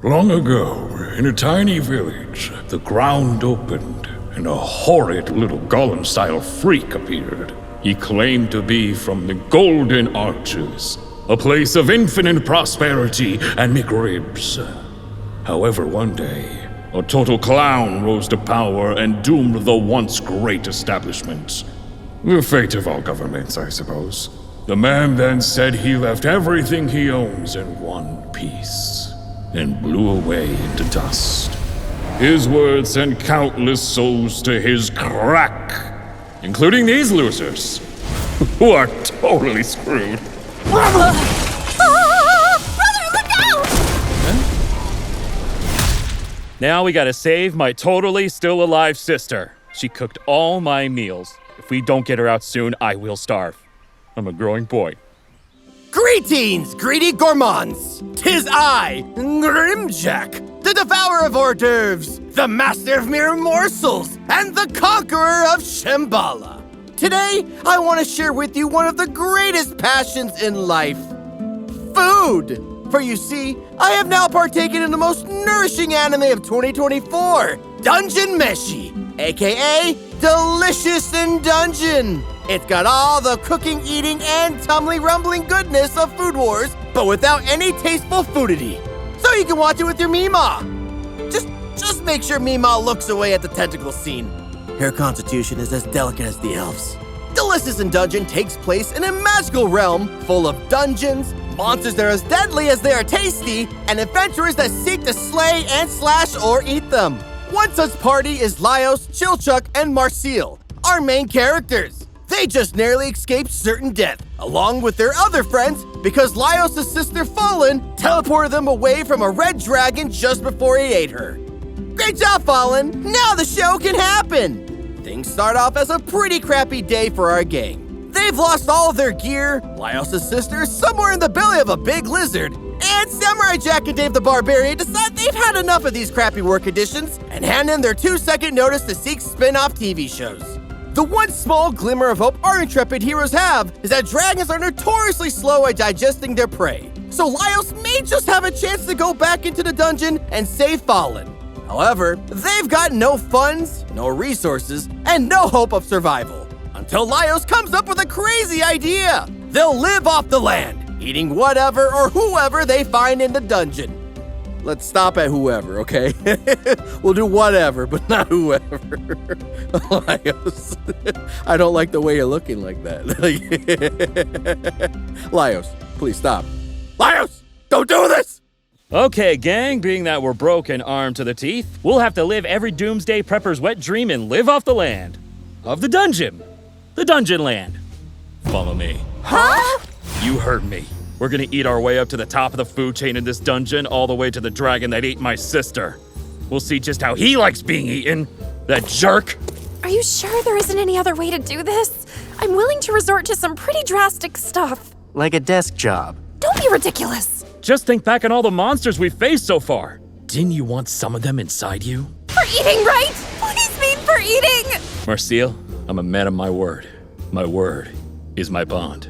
Long ago, in a tiny village, the ground opened and a horrid little golem-style freak appeared. He claimed to be from the Golden Arches, a place of infinite prosperity and McRibs. However, one day, a total clown rose to power and doomed the once great establishment. The fate of all governments, I suppose. The man then said he left everything he owns in one piece, and blew away into dust. His words sent countless souls to his crack, including these losers, who are totally screwed. Brother, look out! Now we gotta save my totally still alive sister. She cooked all my meals. If we don't get her out soon, I will starve. I'm a growing boy. Greetings, greedy gourmands! 'Tis I, Grimmjack, the devourer of hors d'oeuvres, the master of mere morsels, and the conqueror of Shambhala. Today, I want to share with you one of the greatest passions in life: food. For you see, I have now partaken in the most nourishing anime of 2024, Dungeon Meshi, aka Delicious in Dungeon. It's got all the cooking, eating, and tumbling, rumbling goodness of Food Wars, but without any tasteful foodity. So you can watch it with your Meemaw. Just make sure Meemaw looks away at the tentacle scene. Her constitution is as delicate as the elves. Delicious in Dungeon takes place in a magical realm full of dungeons, monsters that are as deadly as they are tasty, and adventurers that seek to slay and slash or eat them. One such party is Laios, Chilchuck, and Marcille, our main characters. They just narrowly escaped certain death, along with their other friends, because Laios' sister Falin teleported them away from a red dragon just before he ate her. Great job, Falin! Now the show can happen! Things start off as a pretty crappy day for our gang. They've lost all of their gear, Laios' sister is somewhere in the belly of a big lizard, and Samurai Jack and Dave the Barbarian decide they've had enough of these crappy work conditions and hand in their 2-second notice to seek spin-off TV shows. The one small glimmer of hope our intrepid heroes have is that dragons are notoriously slow at digesting their prey, so Laios may just have a chance to go back into the dungeon and save Falin. However, they've got no funds, no resources, and no hope of survival, until Laios comes up with a crazy idea. They'll live off the land, eating whatever or whoever they find in the dungeon. Let's stop at whoever, okay? We'll do whatever, but not whoever. Laios, I don't like the way you're looking like that. Laios, please stop. Laios, don't do this! Okay, gang, being that we're broke and armed to the teeth, we'll have to live every doomsday prepper's wet dream and live off the land. Of the dungeon. The dungeon land. Follow me. Huh? You heard me. We're gonna eat our way up to the top of the food chain in this dungeon, all the way to the dragon that ate my sister. We'll see just how he likes being eaten. That jerk. Are you sure there isn't any other way to do this? I'm willing to resort to some pretty drastic stuff. Like a desk job. Don't be ridiculous. Just think back on all the monsters we've faced so far. Didn't you want some of them inside you? For eating, right? Please mean for eating! Marcille, I'm a man of my word. My word is my bond.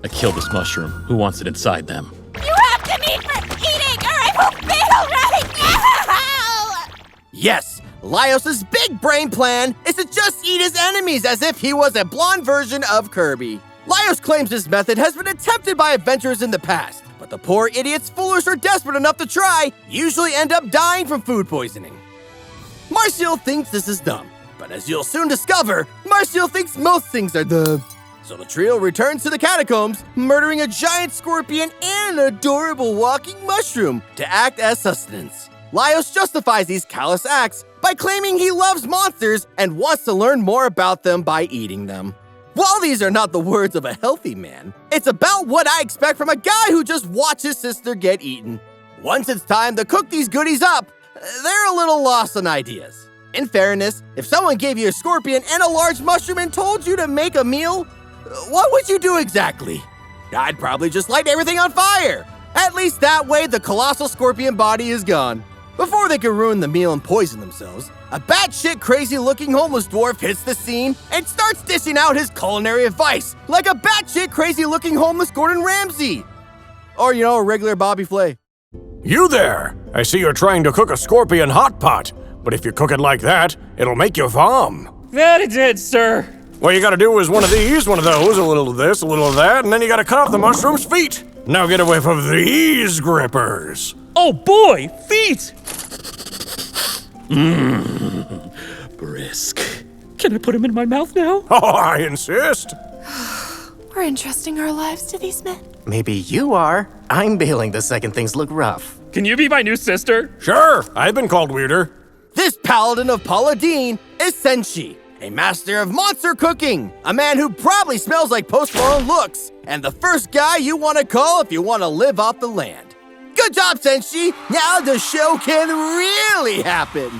I killed this mushroom. Who wants it inside them? You have to mean for eating or I will fail right now! Yes, Laios' big brain plan is to just eat his enemies as if he was a blonde version of Kirby. Laios claims this method has been attempted by adventurers in the past, but the poor idiots, foolish or desperate enough to try, usually end up dying from food poisoning. Marcille thinks this is dumb, but as you'll soon discover, Marcille thinks most things are dumb. So the trio returns to the catacombs, murdering a giant scorpion and an adorable walking mushroom to act as sustenance. Laios justifies these callous acts by claiming he loves monsters and wants to learn more about them by eating them. While these are not the words of a healthy man, it's about what I expect from a guy who just watched his sister get eaten. Once it's time to cook these goodies up, they're a little lost on ideas. In fairness, if someone gave you a scorpion and a large mushroom and told you to make a meal, what would you do exactly? I'd probably just light everything on fire. At least that way the colossal scorpion body is gone. Before they can ruin the meal and poison themselves, a batshit crazy-looking homeless dwarf hits the scene and starts dishing out his culinary advice like a batshit crazy-looking homeless Gordon Ramsay. Or, a regular Bobby Flay. You there! I see you're trying to cook a scorpion hot pot, but if you cook it like that, it'll make you vom. That it did, sir. What you gotta do is one of these, one of those, a little of this, a little of that, and then you gotta cut off the mushroom's feet. Now get away from these grippers. Oh boy, feet! Brisk. Can I put him in my mouth now? Oh, I insist. We're entrusting our lives to these men. Maybe you are. I'm bailing the second things look rough. Can you be my new sister? Sure, I've been called weirder. This paladin of Paladine is Senshi, a master of monster cooking, a man who probably smells like Post Malone looks, and the first guy you want to call if you want to live off the land. Good job, Senshi! Now the show can really happen!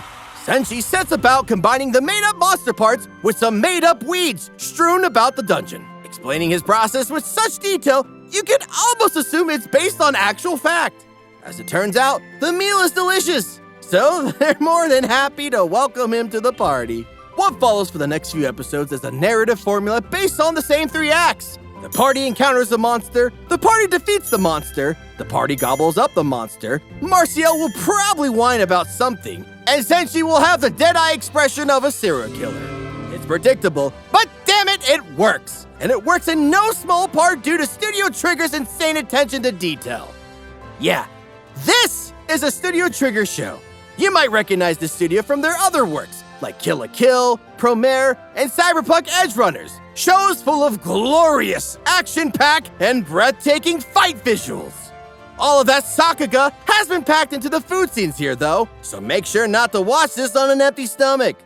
Senshi sets about combining the made-up monster parts with some made-up weeds strewn about the dungeon. Explaining his process with such detail, you can almost assume it's based on actual fact. As it turns out, the meal is delicious, so they're more than happy to welcome him to the party. What follows for the next few episodes is a narrative formula based on the same 3 acts. The party encounters the monster, the party defeats the monster, the party gobbles up the monster, Marcille will probably whine about something, and Senshi will have the dead-eye expression of a serial killer. It's predictable, but damn it, it works! And it works in no small part due to Studio Trigger's insane attention to detail. Yeah, this is a Studio Trigger show. You might recognize the studio from their other works, like Kill la Kill, Promare, and Cyberpunk Edgerunners. Shows full of glorious, action-packed, and breathtaking fight visuals. All of that Sakuga has been packed into the food scenes here, though, so make sure not to watch this on an empty stomach.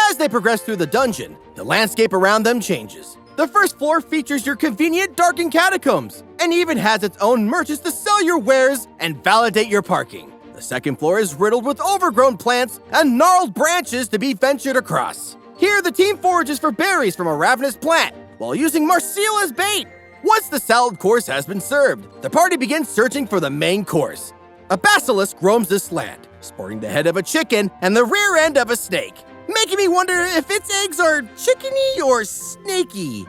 As they progress through the dungeon, the landscape around them changes. The first floor features your convenient darkened catacombs, and even has its own merchants to sell your wares and validate your parking. The second floor is riddled with overgrown plants and gnarled branches to be ventured across. Here, the team forages for berries from a ravenous plant, while using Marcille as bait. Once the salad course has been served, the party begins searching for the main course. A basilisk roams this land, sporting the head of a chicken and the rear end of a snake, making me wonder if its eggs are chickeny or snaky.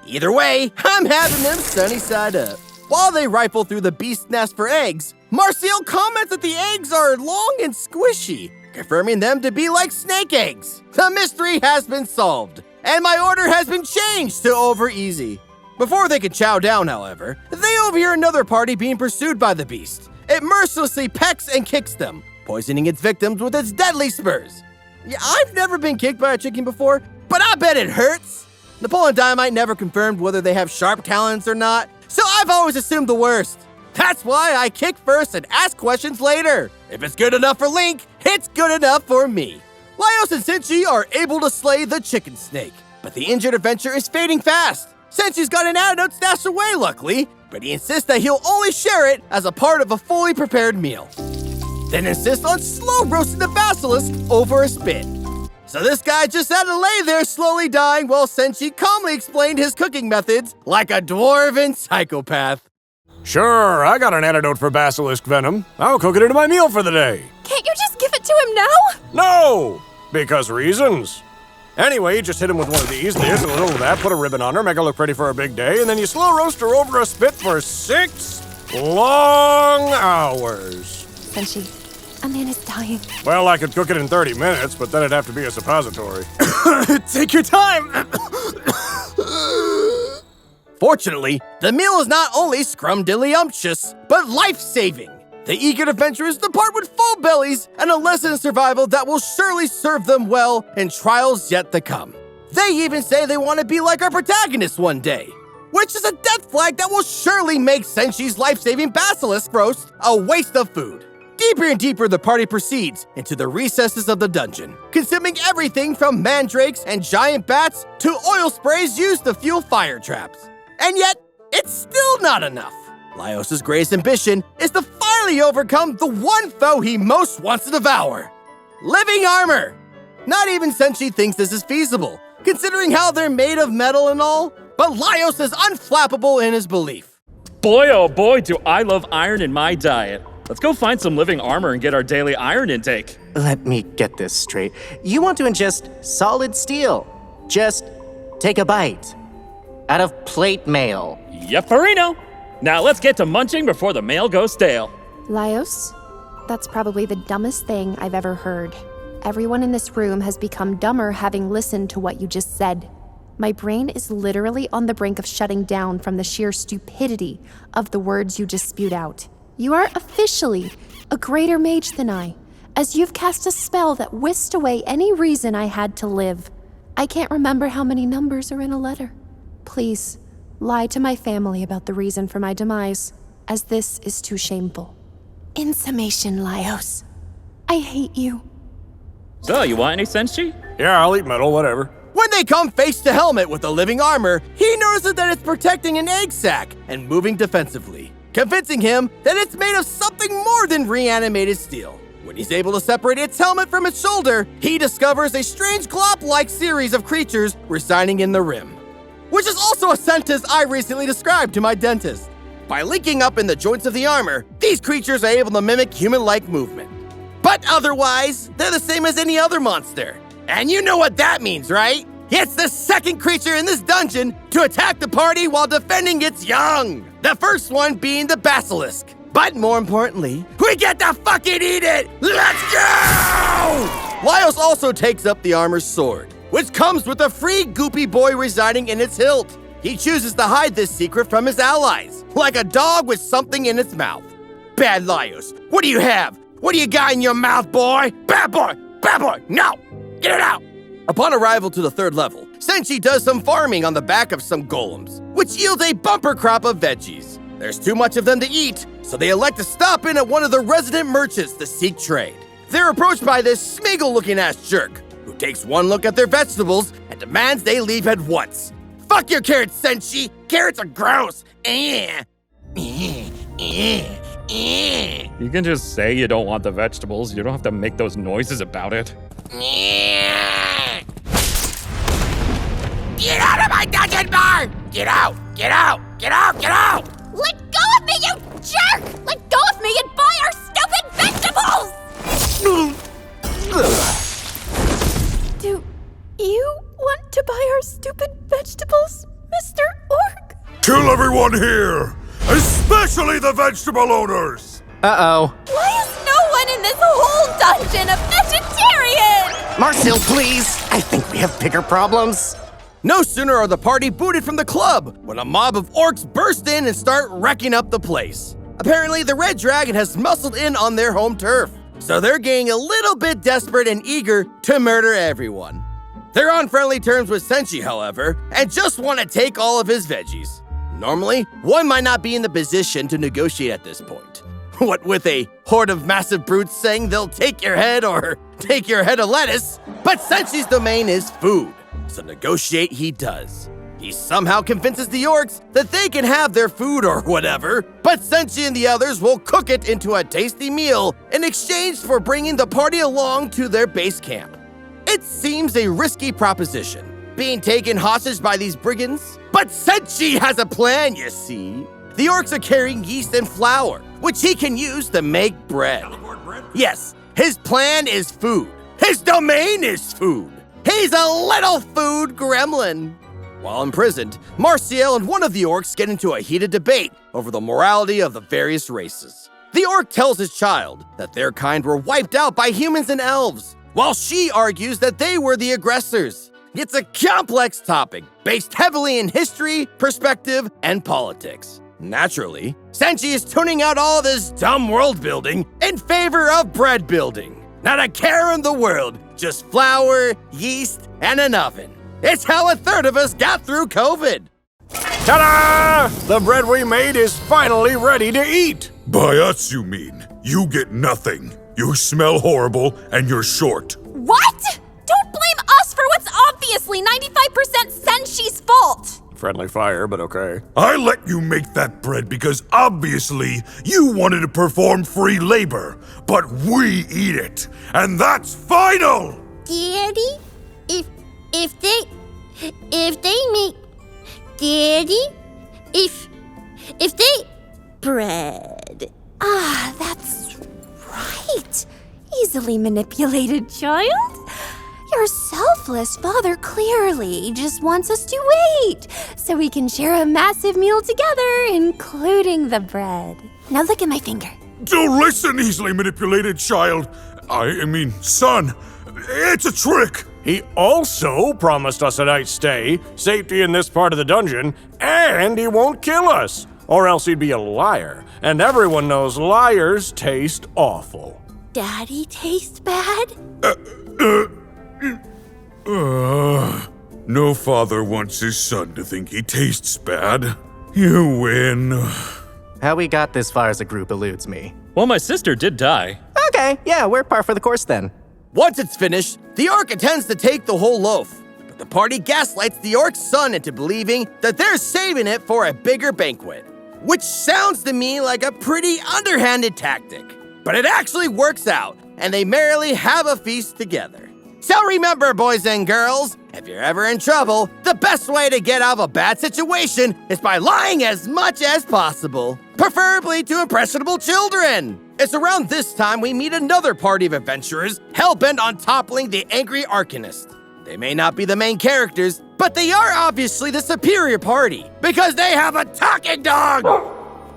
Either way, I'm having them sunny side up. While they rifle through the beast's nest for eggs, Marcille comments that the eggs are long and squishy, confirming them to be like snake eggs. The mystery has been solved, and my order has been changed to over easy. Before they can chow down, however, they overhear another party being pursued by the beast. It mercilessly pecks and kicks them, poisoning its victims with its deadly spurs. Yeah, I've never been kicked by a chicken before, but I bet it hurts. Napoleon Dynamite never confirmed whether they have sharp talons or not, so I've always assumed the worst. That's why I kick first and ask questions later. If it's good enough for Link, it's good enough for me. Laios and Senshi are able to slay the chicken snake, but the injured adventurer is fading fast. Senshi's got an antidote stashed away, luckily, but he insists that he'll only share it as a part of a fully prepared meal. Then insists on slow roasting the basilisk over a spit. So this guy just had to lay there slowly dying while Senshi calmly explained his cooking methods like a dwarven psychopath. Sure, I got an antidote for basilisk venom. I'll cook it into my meal for the day. Can't you just give it to him now? No! Because reasons. Anyway, you just hit him with one of these, this, a little of that, put a ribbon on her, make her look pretty for a big day, and then you slow roast her over a spit for 6 long hours. Senshi, a man is dying. Well, I could cook it in 30 minutes, but then it'd have to be a suppository. Take your time! Fortunately, the meal is not only scrumdiddlyumptious, but life-saving. The eager adventurers depart with full bellies and a lesson in survival that will surely serve them well in trials yet to come. They even say they want to be like our protagonist one day, which is a death flag that will surely make Senshi's life-saving basilisk roast a waste of food. Deeper and deeper the party proceeds into the recesses of the dungeon, consuming everything from mandrakes and giant bats to oil sprays used to fuel fire traps. And yet, it's still not enough. Laios' greatest ambition is to finally overcome the one foe he most wants to devour: living armor. Not even Senshi thinks this is feasible, considering how they're made of metal and all, but Laios is unflappable in his belief. Boy, oh boy, do I love iron in my diet. Let's go find some living armor and get our daily iron intake. Let me get this straight. You want to ingest solid steel. Just take a bite out of plate mail. Yep, Perino. Now let's get to munching before the mail goes stale. Laios, That's probably the dumbest thing I've ever heard. Everyone in this room has become dumber having listened to what you just said. My brain is literally on the brink of shutting down from the sheer stupidity of the words you just spewed out. You are officially a greater mage than I, as you've cast a spell that whisked away any reason I had to live. I can't remember how many numbers are in a letter. Please, lie to my family about the reason for my demise, as this is too shameful. In summation, Laios, I hate you. So, you want any Senshi? Yeah, I'll eat metal, whatever. When they come face to helmet with the living armor, he notices that it's protecting an egg sac and moving defensively, convincing him that it's made of something more than reanimated steel. When he's able to separate its helmet from its shoulder, he discovers a strange glop-like series of creatures residing in the rim, which is also a sentence I recently described to my dentist. By linking up in the joints of the armor, these creatures are able to mimic human-like movement. But otherwise, they're the same as any other monster. And you know what that means, right? It's the second creature in this dungeon to attack the party while defending its young. The first one being the basilisk. But more importantly, we get to fucking eat it! Let's go! Laios also takes up the armor's sword, which comes with a free goopy boy residing in its hilt. He chooses to hide this secret from his allies, like a dog with something in its mouth. Bad Laios, what do you have? What do you got in your mouth, boy? Bad boy! Bad boy! No! Get it out! Upon arrival to the 3rd level, Senshi does some farming on the back of some golems, which yields a bumper crop of veggies. There's too much of them to eat, so they elect to stop in at one of the resident merchants to seek trade. They're approached by this Smeagol-looking-ass jerk, who takes one look at their vegetables and demands they leave at once. Fuck your carrots, Senshi! Carrots are gross! You can just say you don't want the vegetables. You don't have to make those noises about it. Get out of my dungeon bar! Get out! Get out! Get out! Get out! Let go of me, you jerk! Let go of me and buy our stupid vegetables! Do you want to buy our stupid vegetables, Mr. Orc? Kill everyone here, especially the vegetable owners! Uh-oh. Why is no one in this whole dungeon a vegetarian? Marcille, please! I think we have bigger problems. No sooner are the party booted from the club when a mob of orcs burst in and start wrecking up the place. Apparently, the Red Dragon has muscled in on their home turf, so they're getting a little bit desperate and eager to murder everyone. They're on friendly terms with Senshi, however, and just want to take all of his veggies. Normally, one might not be in the position to negotiate at this point. What with a horde of massive brutes saying they'll take your head or take your head of lettuce, but Senshi's domain is food. So negotiate he does. He somehow convinces the orcs that they can have their food or whatever, but Senshi and the others will cook it into a tasty meal in exchange for bringing the party along to their base camp. It seems a risky proposition, being taken hostage by these brigands, but Senshi has a plan, you see. The orcs are carrying yeast and flour, which he can use to make bread. Yes, his plan is food. His domain is food. He's a little food gremlin. While imprisoned, Marcille and one of the orcs get into a heated debate over the morality of the various races. The orc tells his child that their kind were wiped out by humans and elves, while she argues that they were the aggressors. It's a complex topic based heavily in history, perspective, and politics. Naturally, Senshi is tuning out all this dumb world building in favor of bread building. Not a care in the world, just flour, yeast, and an oven. It's how 1/3 of us got through COVID. Ta-da! The bread we made is finally ready to eat. By us, you mean? You get nothing. You smell horrible, and you're short. What? Don't blame us for what's obviously 95% Senshi's fault. Friendly fire, but okay. I let you make that bread because obviously you wanted to perform free labor, but we eat it, and that's final! Daddy, if they make Daddy, if they bread. Ah, that's right. Easily manipulated, child. Your selfless father clearly just wants us to wait so we can share a massive meal together, including the bread. Now look at my finger. Don't listen, easily manipulated child. I mean, son. It's a trick. He also promised us a night's stay, safety in this part of the dungeon, and he won't kill us. Or else he'd be a liar. And everyone knows liars taste awful. Daddy tastes bad? No father wants his son to think he tastes bad. You win. How we got this far as a group eludes me. Well, my sister did die. Okay, yeah, we're par for the course then. Once it's finished, the orc intends to take the whole loaf. But the party gaslights the orc's son into believing that they're saving it for a bigger banquet. Which sounds to me like a pretty underhanded tactic. But it actually works out, and they merrily have a feast together. So remember, boys and girls, if you're ever in trouble, the best way to get out of a bad situation is by lying as much as possible, preferably to impressionable children. It's around this time we meet another party of adventurers hell-bent on toppling the angry Arcanist. They may not be the main characters, but they are obviously the superior party, because they have a talking dog!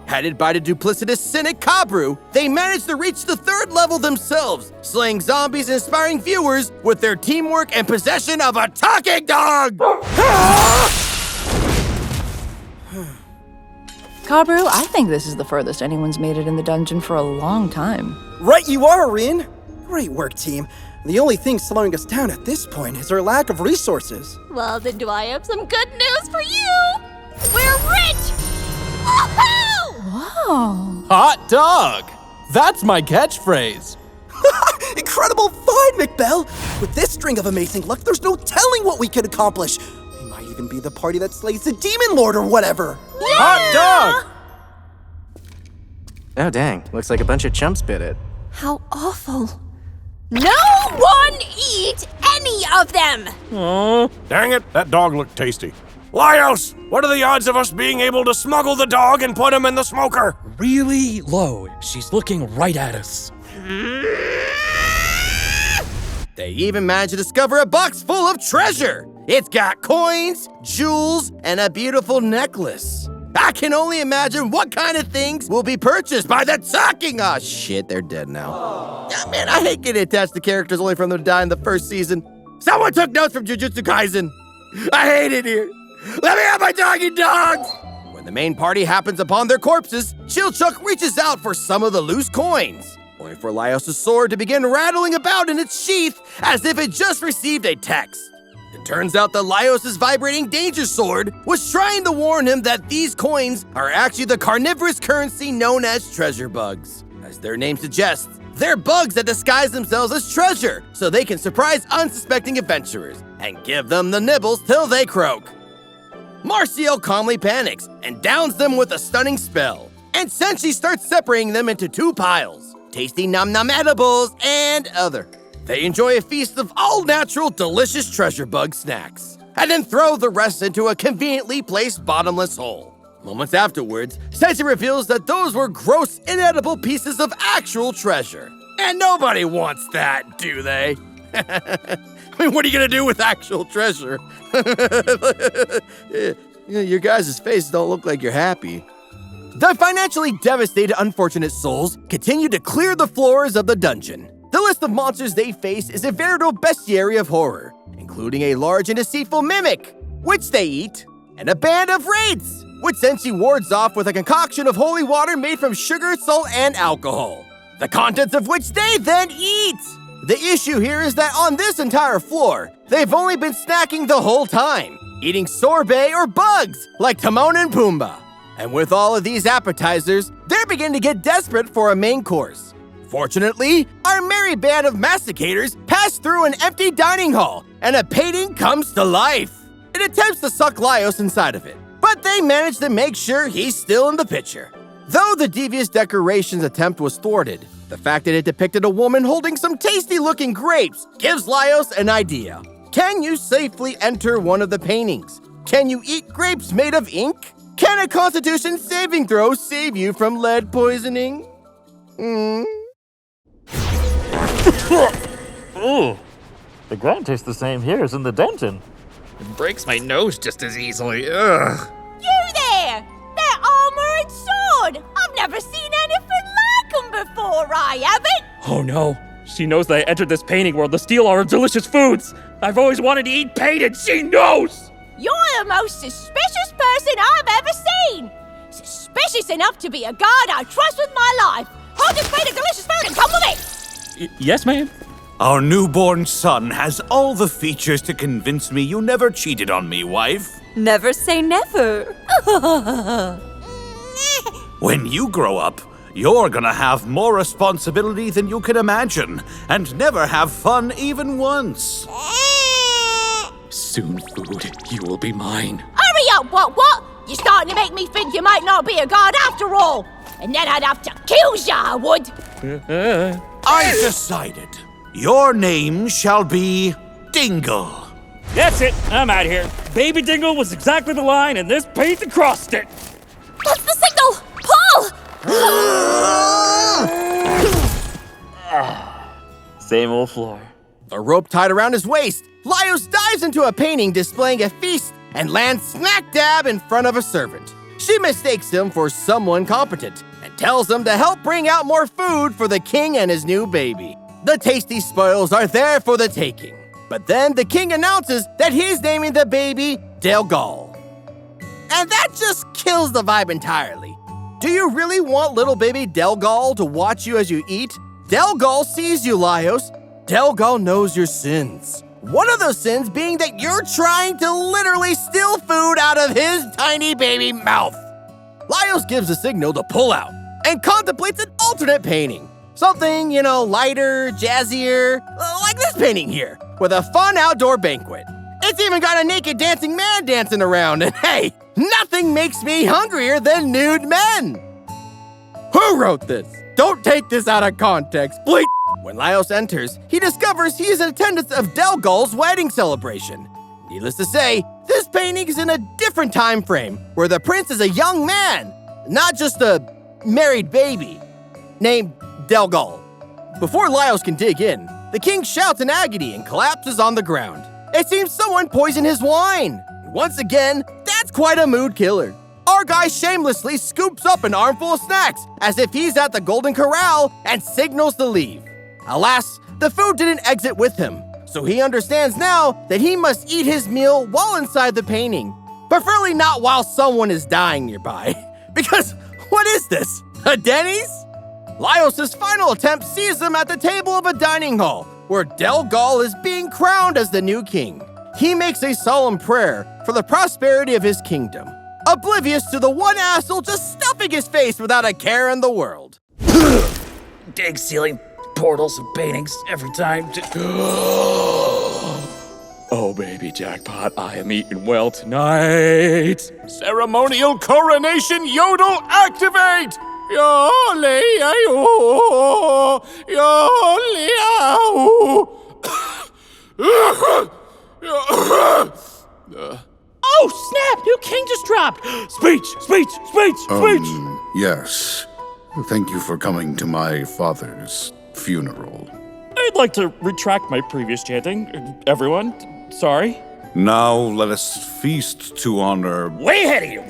Headed by the duplicitous cynic Kabru, they manage to reach the 3rd level themselves, slaying zombies and inspiring viewers with their teamwork and possession of a talking dog! Kabru, I think this is the furthest anyone's made it in the dungeon for a long time. Right you are, Rin! Great work, team. The only thing slowing us down at this point is our lack of resources. Well, then do I have some good news for you? We're rich! Woohoo! Whoa. Hot dog! That's my catchphrase. Incredible find, McBell! With this string of amazing luck, there's no telling what we could accomplish. We might even be the party that slays the Demon Lord or whatever. Yeah! Hot dog! Oh dang, looks like a bunch of chumps bit it. How awful. No one eat any of them! Dang it, that dog looked tasty. Laios, what are the odds of us being able to smuggle the dog and put him in the smoker? Really low. She's looking right at us. They even managed to discover a box full of treasure. It's got coins, jewels, and a beautiful necklace. I can only imagine what kind of things will be purchased by the talking. Oh, shit, they're dead now. Yeah, man, I hate getting attached to characters only for them to die in the first season. Someone took notes from Jujutsu Kaisen. I hate it here. Let me have my talking dogs! When the main party happens upon their corpses, Chilchuck reaches out for some of the loose coins, only for Laios' sword to begin rattling about in its sheath as if it just received a text. It turns out that Laios' vibrating danger sword was trying to warn him that these coins are actually the carnivorous currency known as treasure bugs. As their name suggests, they're bugs that disguise themselves as treasure so they can surprise unsuspecting adventurers and give them the nibbles till they croak. Marcille calmly panics and downs them with a stunning spell, and Senshi starts separating them into 2 piles, tasty nom-nom edibles and other. They enjoy a feast of all-natural, delicious treasure bug snacks, and then throw the rest into a conveniently placed bottomless hole. Moments afterwards, Senshi reveals that those were gross, inedible pieces of actual treasure. And nobody wants that, do they? I mean, what are you gonna do with actual treasure? Your guys' faces don't look like you're happy. The financially devastated unfortunate souls continue to clear the floors of the dungeon. The list of monsters they face is a veritable bestiary of horror, including a large and deceitful mimic, which they eat, and a band of wraiths, which Senshi wards off with a concoction of holy water made from sugar, salt, and alcohol, the contents of which they then eat. The issue here is that on this entire floor, they've only been snacking the whole time, eating sorbet or bugs like Timon and Pumbaa. And with all of these appetizers, they're beginning to get desperate for a main course. Fortunately, our merry band of masticators pass through an empty dining hall, and a painting comes to life. It attempts to suck Laios inside of it, but they manage to make sure he's still in the picture. Though the devious decorations attempt was thwarted, the fact that it depicted a woman holding some tasty-looking grapes gives Laios an idea. Can you safely enter one of the paintings? Can you eat grapes made of ink? Can a Constitution saving throw save you from lead poisoning? Ooh, the ground tastes the same here as in the dungeon. It breaks my nose just as easily. Ugh. You there! That armor and sword! I've never seen anything like them Oh no, she knows that I entered this painting world to steal our delicious foods. I've always wanted to eat paint and she knows! You're the most suspicious person I've ever seen! Suspicious enough to be a god I trust with my life! Hold this plate of delicious food and come with me! Yes, ma'am? Our newborn son has all the features to convince me you never cheated on me, wife. Never say never. When you grow up, you're gonna have more responsibility than you can imagine, and never have fun even once. Soon, food, you will be mine. Hurry up, what? You're starting to make me think you might not be a god after all! And then I'd have to kill ya, I would! I've decided. Your name shall be Dingle. That's it, I'm out of here. Baby Dingle was exactly the line, and this paint crossed it. That's the signal! Paul! Same old floor. A rope tied around his waist, Laios dives into a painting displaying a feast and lands smack dab in front of a servant. She mistakes him for someone competent and tells him to help bring out more food for the king and his new baby. The tasty spoils are there for the taking. But then the king announces that he's naming the baby Delgal. And that just kills the vibe entirely. Do you really want little baby Delgal to watch you as you eat? Delgal sees you, Laios. Delgal knows your sins. One of those sins being that you're trying to literally steal food out of his tiny baby mouth. Laios gives a signal to pull out and contemplates an alternate painting. Something, lighter, jazzier, like this painting here, with a fun outdoor banquet. It's even got a naked dancing man dancing around, and hey, nothing makes me hungrier than nude men. Who wrote this? Don't take this out of context, please. When Laios enters, he discovers he is in attendance of Delgal's wedding celebration. Needless to say, this painting is in a different time frame, where the prince is a young man, not just a married baby, named Delgal. Before Laios can dig in, the king shouts in agony and collapses on the ground. It seems someone poisoned his wine. Once again, that's quite a mood killer. Our guy shamelessly scoops up an armful of snacks as if he's at the Golden Corral and signals to leave. Alas, the food didn't exit with him, so he understands now that he must eat his meal while inside the painting, preferably not while someone is dying nearby. Because what is this, a Denny's? Laios' final attempt sees him at the table of a dining hall, where Delgal is being crowned as the new king. He makes a solemn prayer for the prosperity of his kingdom, oblivious to the one asshole just stuffing his face without a care in the world. Dig ceiling portals and paintings every time. Oh, baby jackpot, I am eating well tonight. Ceremonial coronation yodel activate! Yo-le-yo, yo-le-yo. Oh, snap! New king just dropped! Speech! Yes. Thank you for coming to my father's funeral. I'd like to retract my previous chanting. Everyone, sorry. Now let us feast to honor... Way ahead of you!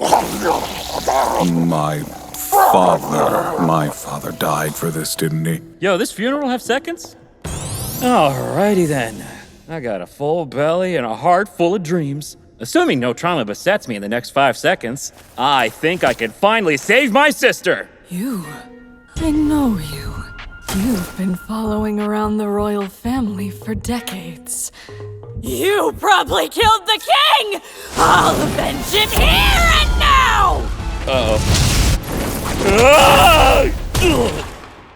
My father died for this, didn't he? Yo, this funeral have seconds? Alrighty then. I got a full belly and a heart full of dreams. Assuming no trauma besets me in the next 5 seconds, I think I can finally save my sister! I know you. You've been following around the royal family for decades. You probably killed the king! I'll avenge him here and now!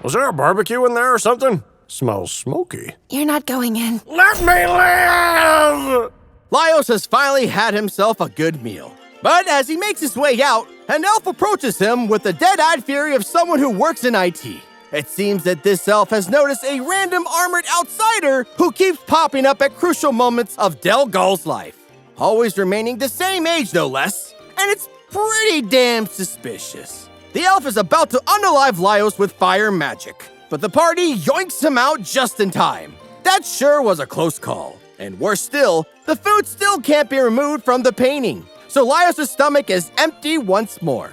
Was there a barbecue in there or something? Smells smoky. You're not going in. Let me live! Laios has finally had himself a good meal. But as he makes his way out, an elf approaches him with the dead-eyed fury of someone who works in IT. It seems that this elf has noticed a random armored outsider who keeps popping up at crucial moments of Delgal's life. Always remaining the same age, no less. And it's pretty damn suspicious. The elf is about to unalive Laios with fire magic, but the party yoinks him out just in time. That sure was a close call. And worse still, the food still can't be removed from the painting, so Laios' stomach is empty once more.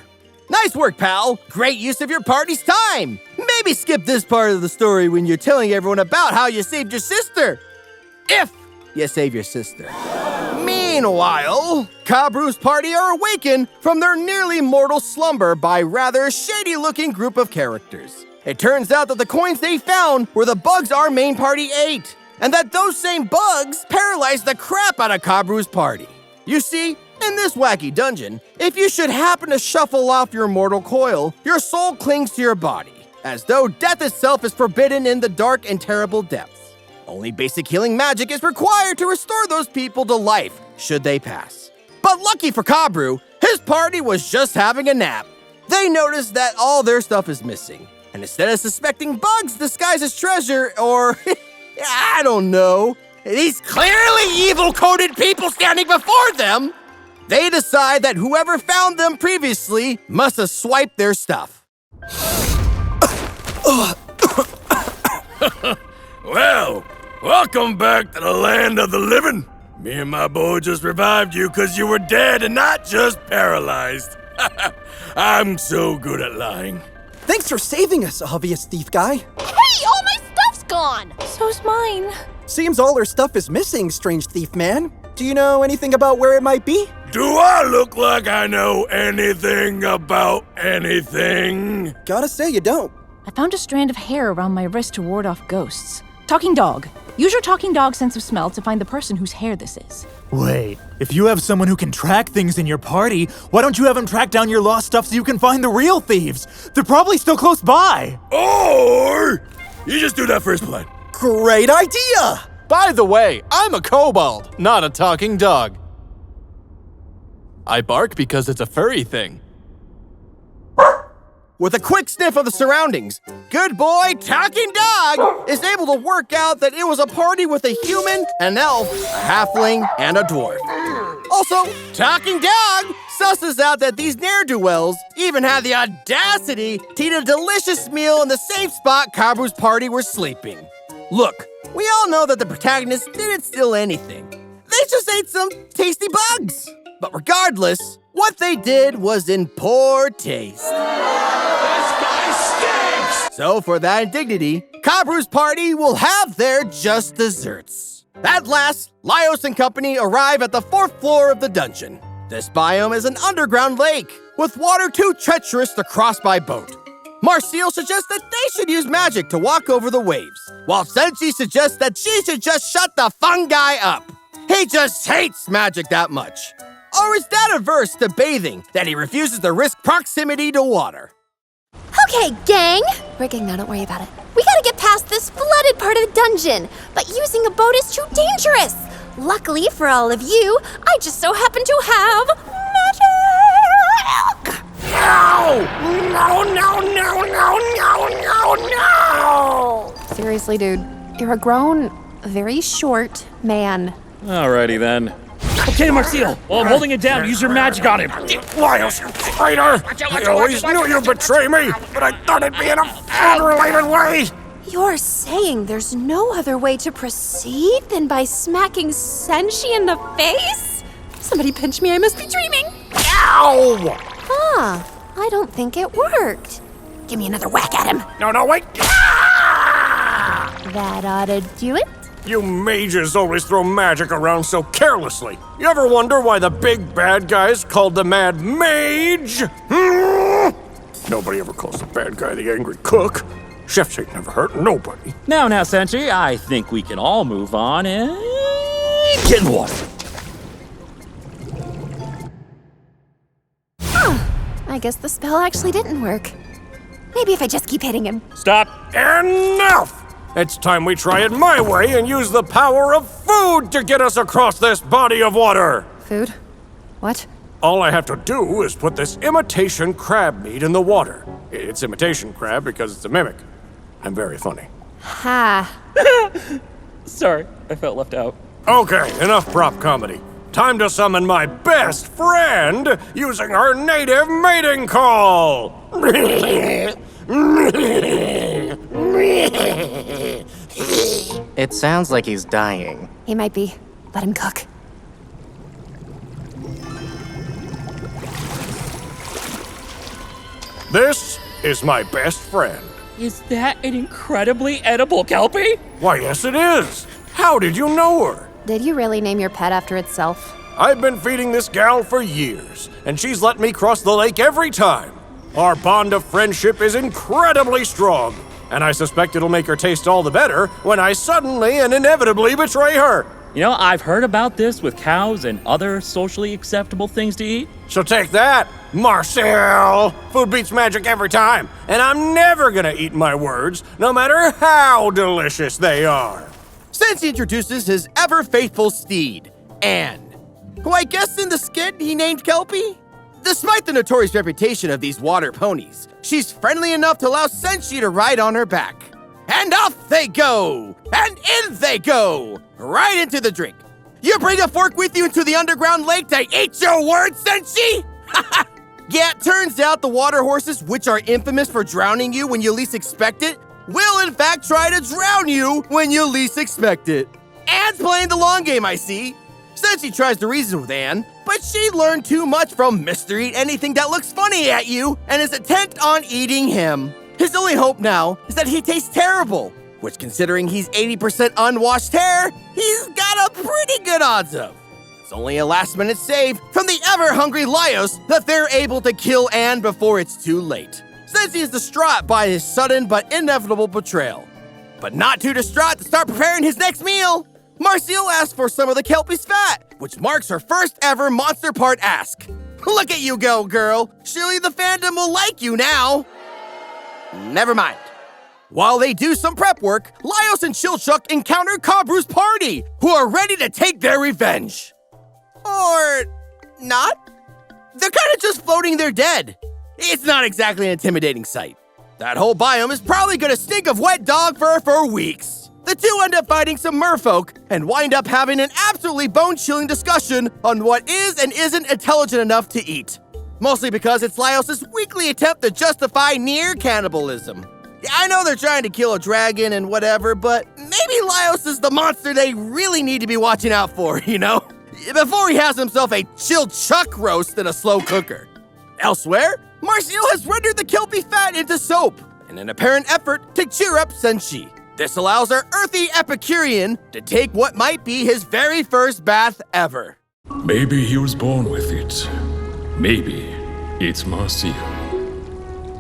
Nice work, pal. Great use of your party's time. Maybe skip this part of the story when you're telling everyone about how you saved your sister. If you save your sister. Meanwhile, Kabru's party are awakened from their nearly mortal slumber by a rather shady-looking group of characters. It turns out that the coins they found were the bugs our main party ate, and that those same bugs paralyzed the crap out of Kabru's party. You see, in this wacky dungeon, if you should happen to shuffle off your mortal coil, your soul clings to your body, as though death itself is forbidden in the dark and terrible depths. Only basic healing magic is required to restore those people to life, should they pass. But lucky for Kabru, his party was just having a nap. They noticed that all their stuff is missing, and instead of suspecting bugs disguised as treasure, or, I don't know, these clearly evil-coded people standing before them, they decide that whoever found them previously must have swiped their stuff. Well, welcome back to the land of the living. Me and my boy just revived you because you were dead and not just paralyzed. I'm so good at lying. Thanks for saving us, obvious thief guy. Hey, all my stuff's gone! So's mine. Seems all our stuff is missing, strange thief man. Do you know anything about where it might be? Do I look like I know anything about anything? Gotta say you don't. I found a strand of hair around my wrist to ward off ghosts. Talking dog. Use your talking dog sense of smell to find the person whose hair this is. Wait, if you have someone who can track things in your party, why don't you have him track down your lost stuff so you can find the real thieves? They're probably still close by. Or you just do that first plan. Great idea! By the way, I'm a kobold, not a talking dog. I bark because it's a furry thing. With a quick sniff of the surroundings, good boy Talking Dog is able to work out that it was a party with a human, an elf, a halfling, and a dwarf. Also, Talking Dog susses out that these ne'er-do-wells even had the audacity to eat a delicious meal in the same spot Kabru's party were sleeping. Look, we all know that the protagonists didn't steal anything. They just ate some tasty bugs. But regardless, what they did was in poor taste. So for that indignity, Kabru's party will have their just desserts. At last, Laios and company arrive at the 4th floor of the dungeon. This biome is an underground lake, with water too treacherous to cross by boat. Marcille suggests that they should use magic to walk over the waves, while Senshi suggests that she should just shut the fungi up. He just hates magic that much. Or is that averse to bathing that he refuses to risk proximity to water? Okay, gang! We're getting now, don't worry about it. We gotta get past this flooded part of the dungeon, but using a boat is too dangerous. Luckily for all of you, I just so happen to have magic! No! No, no, no, no, no, no, no! Seriously, dude, you're a grown, very short man. Alrighty then. Okay, Marcille. While I'm holding it down, use your magic on him. Laios, you traitor! I always knew you'd betray me, but I thought it'd be in a food-related way! You're saying there's no other way to proceed than by smacking Senshi in the face? Somebody pinch me, I must be dreaming. Ow! Huh, I don't think it worked. Give me another whack at him. No, wait! That ought to do it. You mages always throw magic around so carelessly. You ever wonder why the big bad guy is called the Mad Mage? Nobody ever calls the bad guy the Angry Cook. Chefs ain't never hurt nobody. Now, Senshi, I think we can all move on and get in water. I guess the spell actually didn't work. Maybe if I just keep hitting him. Stop. Enough! It's time we try it my way and use the power of food to get us across this body of water. Food? What? All I have to do is put this imitation crab meat in the water. It's imitation crab because it's a mimic. I'm very funny. Ha. Sorry, I felt left out. Okay, enough prop comedy. Time to summon my best friend using her native mating call. It sounds like he's dying. He might be. Let him cook. This is my best friend. Is that an incredibly edible Kelpie? Why, yes it is. How did you know her? Did you really name your pet after itself? I've been feeding this gal for years, and she's let me cross the lake every time. Our bond of friendship is incredibly strong, and I suspect it'll make her taste all the better when I suddenly and inevitably betray her. You know, I've heard about this with cows and other socially acceptable things to eat. So take that, Marcille! Food beats magic every time, and I'm never gonna eat my words, no matter how delicious they are. Since he introduces his ever-faithful steed, Anne, who I guess in the skit he named Kelpie? Despite the notorious reputation of these water ponies, she's friendly enough to allow Senshi to ride on her back. And off they go! And in they go! Right into the drink. You bring a fork with you into the underground lake to eat your words, Senshi? Yeah, it turns out the water horses, which are infamous for drowning you when you least expect it, will in fact try to drown you when you least expect it. Anne's playing the long game, I see. Senshi tries to reason with Anne, but she learned too much from Mr. Eat Anything That Looks Funny at You and is intent on eating him. His only hope now is that he tastes terrible, which considering he's 80% unwashed hair, he's got a pretty good odds of. It's only a last-minute save from the ever-hungry Laios that they're able to kill Anne before it's too late. Senshi is distraught by his sudden but inevitable betrayal. But not too distraught to start preparing his next meal. Marcille asks for some of the Kelpie's fat, which marks her first ever monster part ask. Look at you go, girl. Surely the fandom will like you now. Never mind. While they do some prep work, Laios and Chilchuck encounter Kabru's party, who are ready to take their revenge. Or not? They're kind of just floating their dead. It's not exactly an intimidating sight. That whole biome is probably gonna stink of wet dog fur for weeks. The two end up fighting some merfolk and wind up having an absolutely bone-chilling discussion on what is and isn't intelligent enough to eat. Mostly because it's Laios' weekly attempt to justify near cannibalism. Yeah, I know they're trying to kill a dragon and whatever, but maybe Laios is the monster they really need to be watching out for, you know? Before he has himself a Chilchuck roast in a slow cooker. Elsewhere, Marcille has rendered the Kelpie fat into soap in an apparent effort to cheer up Senshi. This allows our earthy Epicurean to take what might be his very first bath ever. Maybe he was born with it. Maybe it's Marcille.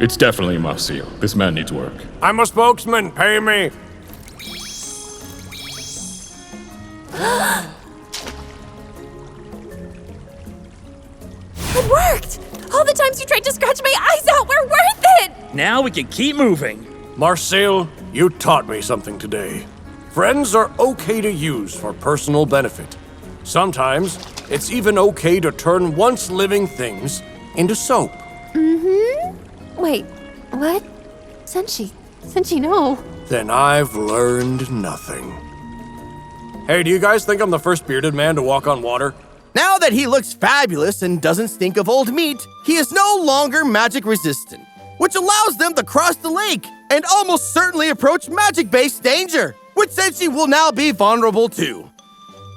It's definitely Marcille. This man needs work. I'm a spokesman. Pay me. It worked! All the times you tried to scratch my eyes out were worth it! Now we can keep moving. Marcille, you taught me something today. Friends are okay to use for personal benefit. Sometimes, it's even okay to turn once living things into soap. Wait, what? Senshi, no. Then I've learned nothing. Hey, do you guys think I'm the first bearded man to walk on water? Now that he looks fabulous and doesn't stink of old meat, he is no longer magic resistant, which allows them to cross the lake and almost certainly approach magic-based danger, which Senshi will now be vulnerable to.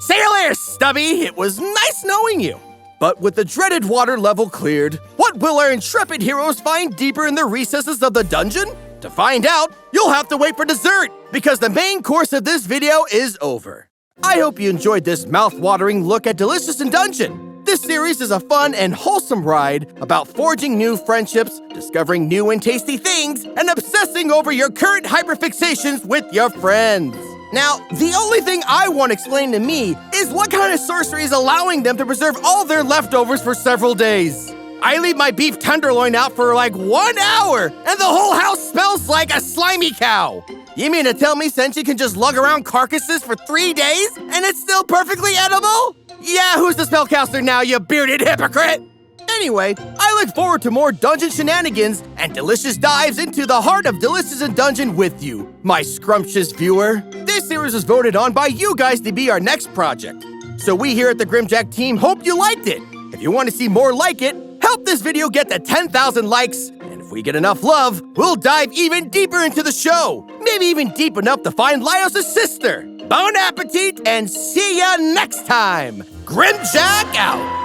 See you later, Stubby. It was nice knowing you. But with the dreaded water level cleared, what will our intrepid heroes find deeper in the recesses of the dungeon? To find out, you'll have to wait for dessert, because the main course of this video is over. I hope you enjoyed this mouth-watering look at Delicious in Dungeon. This series is a fun and wholesome ride about forging new friendships, discovering new and tasty things, and obsessing over your current hyperfixations with your friends. Now, the only thing I want explained to me is what kind of sorcery is allowing them to preserve all their leftovers for several days. I leave my beef tenderloin out for like 1 hour, and the whole house smells like a slimy cow. You mean to tell me Senshi can just lug around carcasses for 3 days, and it's still perfectly edible? Yeah, who's the spellcaster now, you bearded hypocrite? Anyway, I look forward to more dungeon shenanigans and delicious dives into the heart of Delicious in Dungeon with you, my scrumptious viewer. This series was voted on by you guys to be our next project. So we here at the Grimmjack team hope you liked it. If you want to see more like it, help this video get to 10,000 likes. And if we get enough love, we'll dive even deeper into the show. Maybe even deep enough to find Laios' sister. Bon appetit and see ya next time. Grimmjack out.